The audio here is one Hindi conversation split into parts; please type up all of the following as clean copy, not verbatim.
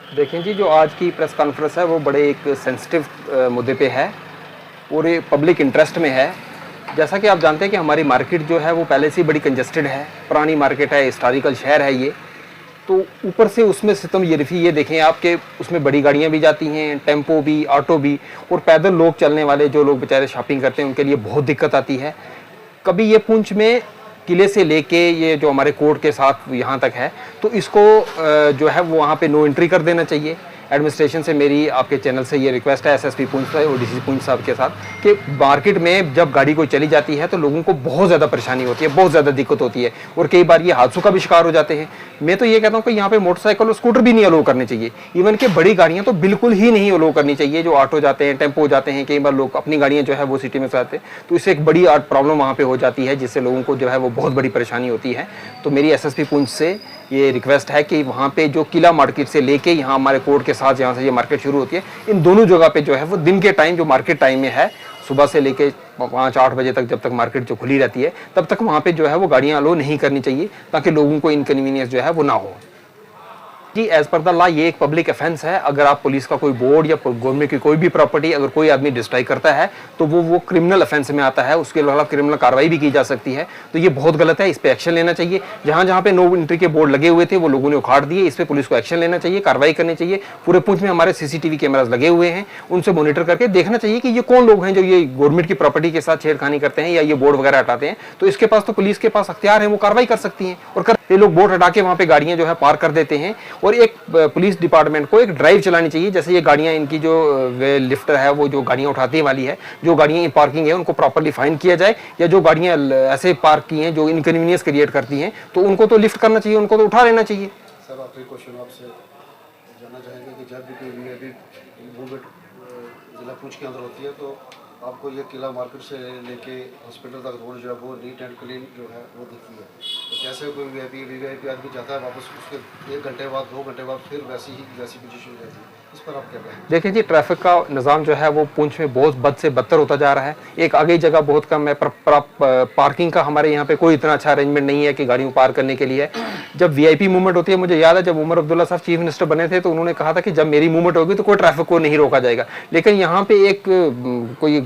देखें जी, जो आज की प्रेस कॉन्फ्रेंस है वो बड़े एक सेंसिटिव मुद्दे पे है और ये पब्लिक इंटरेस्ट में है। जैसा कि आप जानते हैं कि हमारी मार्केट जो है वो पहले से ही बड़ी कंजेस्टेड है, पुरानी मार्केट है, हिस्टोरिकल शहर है ये। तो ऊपर से उसमें सितम यरफी ये देखें आप कि उसमें बड़ी गाड़ियाँ भी जाती हैं, टेम्पो भी, ऑटो भी, और पैदल लोग चलने वाले जो लोग बेचारे शॉपिंग करते हैं उनके लिए बहुत दिक्कत आती है। कभी ये पुंछ में किले से लेके ये जो हमारे कोर्ट के साथ यहाँ तक है, तो इसको जो है वो वहाँ पे नो एंट्री कर देना चाहिए। एडमिनिस्ट्रेशन से मेरी आपके चैनल से ये रिक्वेस्ट है, एसएसपी पुंछ और डीसी पुंछ साहब के साथ, कि मार्केट में जब गाड़ी कोई चली जाती है तो लोगों को बहुत ज़्यादा परेशानी होती है, बहुत ज़्यादा दिक्कत होती है और कई बार ये हादसों का भी शिकार हो जाते हैं। मैं तो ये कहता हूँ कि यहाँ पे मोटरसाइकिल और स्कूटर भी नहीं अलो करने चाहिए, इवन कि बड़ी गाड़ियाँ तो बिल्कुल ही नहीं अलो करनी चाहिए। जो ऑटो जाते हैं, टेम्पो जाते हैं, कई बार लोग अपनी गाड़ियाँ जो है वो सिटी में जाते हैं, तो इससे एक बड़ी प्रॉब्लम वहाँ पर हो जाती है, जिससे लोगों को जो है वो बहुत बड़ी परेशानी होती है। तो मेरी एसएसपी पुंछ से ये रिक्वेस्ट है कि वहाँ पे जो किला मार्केट से लेके यहाँ हमारे कोर्ट के साथ जहाँ से ये मार्केट शुरू होती है, इन दोनों जगह पे जो है वो दिन के टाइम जो मार्केट टाइम में है, सुबह से लेके 5-8 बजे तक, जब तक मार्केट जो खुली रहती है तब तक वहाँ पे जो है वो गाड़ियाँ अलो नहीं करनी चाहिए, ताकि लोगों को इनकन्वीनियंस जो है वो ना हो। जी, एज पर द लॉ ये एक पब्लिक ऑफेंस है। अगर आप पुलिस का कोई बोर्ड या गवर्नमेंट की कोई भी प्रॉपर्टी अगर कोई आदमी डिस्ट्रॉय करता है तो वो क्रिमिनल ऑफेंस में आता है, उसके खिलाफ क्रिमिनल कार्रवाई भी की जा सकती है। तो ये बहुत गलत है, इस पे एक्शन लेना चाहिए। जहाँ जहाँ पे नो एंट्री के बोर्ड लगे हुए थे वो लोगों ने उखाड़ दिए, इस पे पुलिस को एक्शन लेना चाहिए, कार्रवाई करनी चाहिए। पूरे पुंछ में हमारे सीसीटीवी कैमराज लगे हुए हैं, उनसे मॉनिटर करके देखना चाहिए कि ये कौन लोग हैं जो ये गवर्नमेंट की प्रॉपर्टी के साथ छेड़खानी करते हैं या ये बोर्ड वगैरह हटाते हैं। तो इसके पास तो पुलिस के पास अख्तियार है, वो कार्रवाई कर सकती हैं और ये लोग बोर्ड हटा के वहाँ पे गाड़ियाँ जो है पार्क कर देते हैं। और एक पुलिस डिपार्टमेंट को एक ड्राइव चलानी चाहिए, जैसे ये गाड़ियाँ इनकी जो लिफ्टर है वो जो गाड़ियाँ उठाने वाली है, जो गाड़ियाँ पार्किंग है उनको प्रॉपर्ली फाइन किया जाए, या जो गाड़ियाँ ऐसे पार्क की हैं जो इनकन्वीनियंस क्रिएट करती हैं तो उनको तो लिफ्ट करना चाहिए, उनको तो उठा लेना चाहिए। सर आखिरी क्वेश्चन आपसे जानना चाहेंगे कि जब भी कोई मूवमेंट जिला पुंछ के अंदर होती है तो आपको ये किला मार्केट से लेके हॉस्पिटल तक रोड जो है वो नीट एंड क्लीन जो है वो दिखती है। तो जैसे कोई वीआईपी आदमी जाता है वापस उसके 1 घंटे बाद 2 घंटे बाद फिर वैसी पोजीशन हो जाती है, इस पर आप क्या कहें? देखिए जी, ट्रैफिक का निज़ाम जो है वो पुंछ में बहुत बद से बदतर होता जा रहा है। एक आगे जगह बहुत कम है, पार्किंग का हमारे यहाँ पे कोई इतना अच्छा अरेंजमेंट नहीं है कि गाड़ियों पार्क करने के लिए। जब वीआईपी मूवमेंट होती है, मुझे याद है जब उमर अब्दुल्ला साहब चीफ मिनिस्टर बने थे तो उन्होंने कहा था कि जब मेरी मूवमेंट होगी तो कोई ट्रैफिक को नहीं रोका जाएगा। लेकिन यहाँ पे एक कोई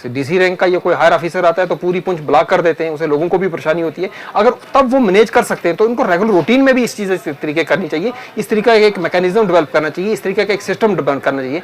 डीसी रैंक का या कोई हायर ऑफिसर आता है तो पूरी पुंछ ब्लॉक कर देते हैं, उससे लोगों को भी परेशानी होती है। अगर तब वो मैनेज कर सकते हैं तो इनको रेगुलर रूटीन में भी इस चीज़ इस तरीके करनी चाहिए, इस तरीके का एक मैकेनिज्म डेवलप करना चाहिए, इस तरीके का एक सिस्टम डेवलप करना चाहिए।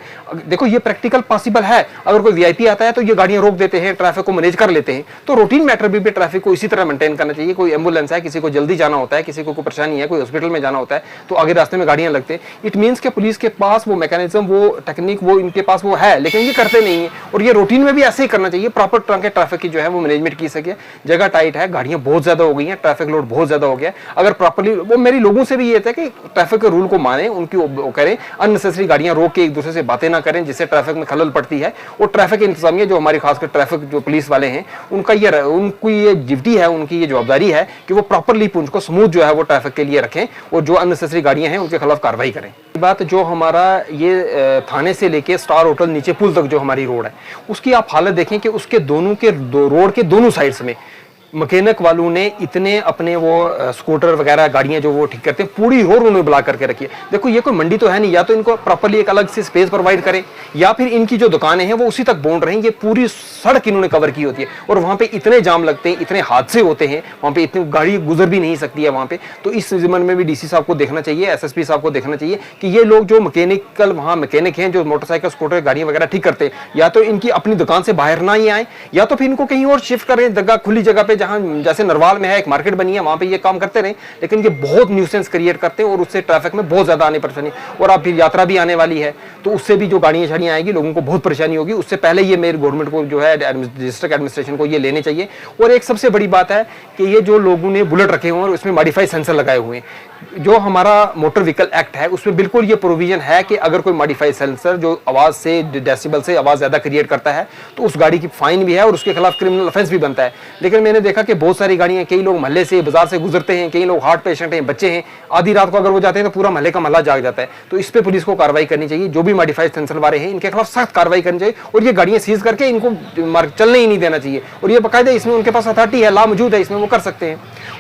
देखो ये प्रैक्टिकल पॉसिबल है। अगर कोई वीआईपी आता है तो ये गाड़ियां रोक देते हैं, ट्रैफिक को मैनेज कर लेते हैं। तो रूटीन मैटर भी ट्रैफिक को इसी तरह मेंटेन करना चाहिए। कोई एम्बुलेंस है, किसी को जल्दी जाना होता है, किसी को कोई परेशानी है, कोई हॉस्पिटल में जाना होता है तो आगे रास्ते में गाड़ियां लगते हैं। इट मीन्स के पुलिस के पास वो मैकेनिज्म, वो टेक्निक, वो इनके पास वो है, लेकिन ये करते नहीं है। और ये रूटीन में भी ऐसे ही करना चाहिए, प्रॉपर तरह के ट्रैफिक की जो है वो मैनेजमेंट की सके। जगह टाइट है, गाड़ियां बहुत ज्यादा हो गई हैं, ट्रैफिक लोड बहुत ज्यादा हो गया। अगर प्रॉपर्ली वो मेरी लोगों से भी ये था कि ट्रैफिक के रूल को माने, उनकी वो करें, अननेसेसरी गाड़ियां रोक के एक दूसरे से बातें ना करें जिससे ट्रैफिक में खलल पड़ती है। और ट्रैफिक इंतजामिया जो हमारी खासकर ट्रैफिक जो पुलिस वाले हैं उनकी ये ड्यूटी है, उनकी ये जवाबदारी है कि वो प्रॉपरली पुंछ को स्मूथ जो है वो ट्रैफिक के लिए रखें और जो अननेसेसरी गाड़ियां हैं उनके खिलाफ कार्रवाई करें। बात जो हमारा ये थाने से लेके स्टार होटल नीचे पुल तक जो हमारी रोड है उसकी आप हालत देखें कि उसके दोनों के रोड के दोनों साइड्स में मैकेनिक वालों ने इतने अपने वो स्कूटर वगैरह गाड़ियां जो वो ठीक करते हैं पूरी रोड उन्होंने ब्लॉक करके रखी है। देखो ये कोई मंडी तो है नहीं, या तो इनको प्रॉपर्ली एक अलग से स्पेस प्रोवाइड करें या फिर इनकी जो दुकानें हैं वो उसी तक बाउंड रहें। ये पूरी सड़क इन्होंने कवर की होती है और वहाँ पे इतने जाम लगते हैं, इतने हादसे होते हैं, वहाँ पे इतनी गाड़ी गुजर भी नहीं सकती है वहाँ पे। तो इस जिम्मन में भी डीसी साहब को देखना चाहिए, एसएसपी साहब को देखना चाहिए कि ये लोग जो मैकेनिकल वहाँ मैकेनिक हैं जो मोटरसाइकिल स्कूटर गाड़ियाँ वगैरह ठीक करते हैं, या तो इनकी अपनी दुकान से बाहर ना ही आए या तो फिर इनको कहीं और शिफ्ट करें, जगह खुली जगह पे, जहाँ जैसे नरवाल में है एक मार्केट बनी है वहां पे ये काम करते रहे। लेकिन ये बहुत न्यूसेंस क्रिएट करते हैं और उससे ट्रैफिक में बहुत ज्यादा आने परेशानी। और अब फिर यात्रा भी आने वाली है तो उससे भी जो गाड़ियां छड़ियां आएगी लोगों को बहुत परेशानी होगी। उससे पहले ये मेरे गवर्नमेंट को जो है डिस्ट्रिक्ट एडमिनिस्ट्रेशन को ये लेने चाहिए। और एक सबसे बड़ी बात है कि ये जो लोगों ने बुलेट रखे हुए हैं और उसमें मॉडिफाइड सेंसर लगाए हुए हैं, जो हमारा मोटर व्हीकल एक्ट है उसमें बिल्कुल ये प्रोविजन है कि अगर कोई मॉडिफाइड सेंसर जो आवाज से डेसिबल से आवाज ज्यादा क्रिएट करता है तो उस गाड़ी की फाइन भी है और उसके खिलाफ क्रिमिनल ऑफेंस भी बनता है। लेकिन मैंने देखा कि बहुत सारी गाड़ियां, कई लोग मोहल्ले से बाजार से गुजरते हैं, कई लोग हार्ट पेशेंट हैं, बच्चे हैं, आधी रात को अगर वो जाते हैं तो पूरा मोहल्ले का मोहल्ला जाग जाता है। तो इस पे पुलिस को कार्रवाई करनी चाहिए। जो भी मॉडिफाइड सेंसर वाले हैं इनके खिलाफ सख्त कार्रवाई करनी चाहिए और ये गाड़ियां सीज करके इनको चलने ही नहीं देना चाहिए। और ये बाकायदा इसमें उनके पास अथॉरिटी है, लॉ मौजूद है, इसमें वो कर सकते हैं।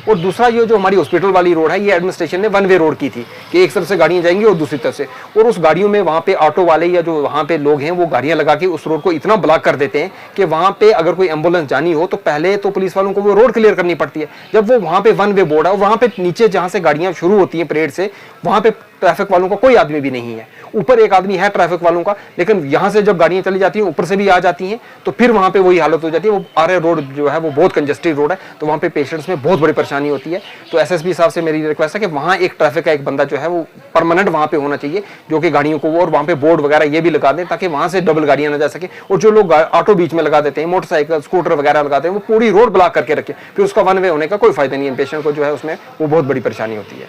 और दूसरा ये जो हमारी हॉस्पिटल वाली रोड है, ये एडमिनिस्ट्रेशन ने वन वे रोड की थी कि एक तरफ से गाड़ियां जाएंगी और दूसरी तरफ से, और उस गाड़ियों में वहाँ पे ऑटो वाले या जो वहाँ पे लोग हैं वो गाड़ियां लगा के उस रोड को इतना ब्लॉक कर देते हैं कि वहाँ पे अगर कोई एम्बुलेंस जानी हो तो पहले तो पुलिस वालों को वो रोड क्लियर करनी पड़ती है। जब वो वहाँ पे वन वे बोर्ड है, वहाँ पे नीचे जहाँ से गाड़ियां शुरू होती हैं परेड से, वहाँ पे ट्रैफिक वालों का कोई आदमी भी नहीं है। ऊपर एक आदमी है ट्रैफिक वालों का, लेकिन यहाँ से जब गाड़ियां चली जाती हैं ऊपर से भी आ जाती हैं तो फिर वहाँ पे वही हालत हो जाती है। वो आर रोड जो है वो बहुत कंजेस्टेड रोड है, तो वहाँ पे पेशेंट्स में बहुत बड़ी परेशानी होती है। तो एसएसपी साहब से मेरी रिक्वेस्ट है कि वहाँ एक ट्रैफिक का एक बंदा जो है वो परमानेंट वहाँ पे होना चाहिए, जो कि गाड़ियों को, और वहाँ पे बोर्ड वगैरह ये भी लगा दें ताकि वहाँ से डबल गाड़ियां ना जा सके। और जो लोग ऑटो बीच में लगा देते हैं, मोटरसाइकिल स्कूटर वगैरह लगाते हैं, वो पूरी रोड ब्लॉक करके रखे, फिर उसका वन वे होने का कोई फायदा नहीं है। पेशेंट को जो है उसमें वो बहुत बड़ी परेशानी होती है।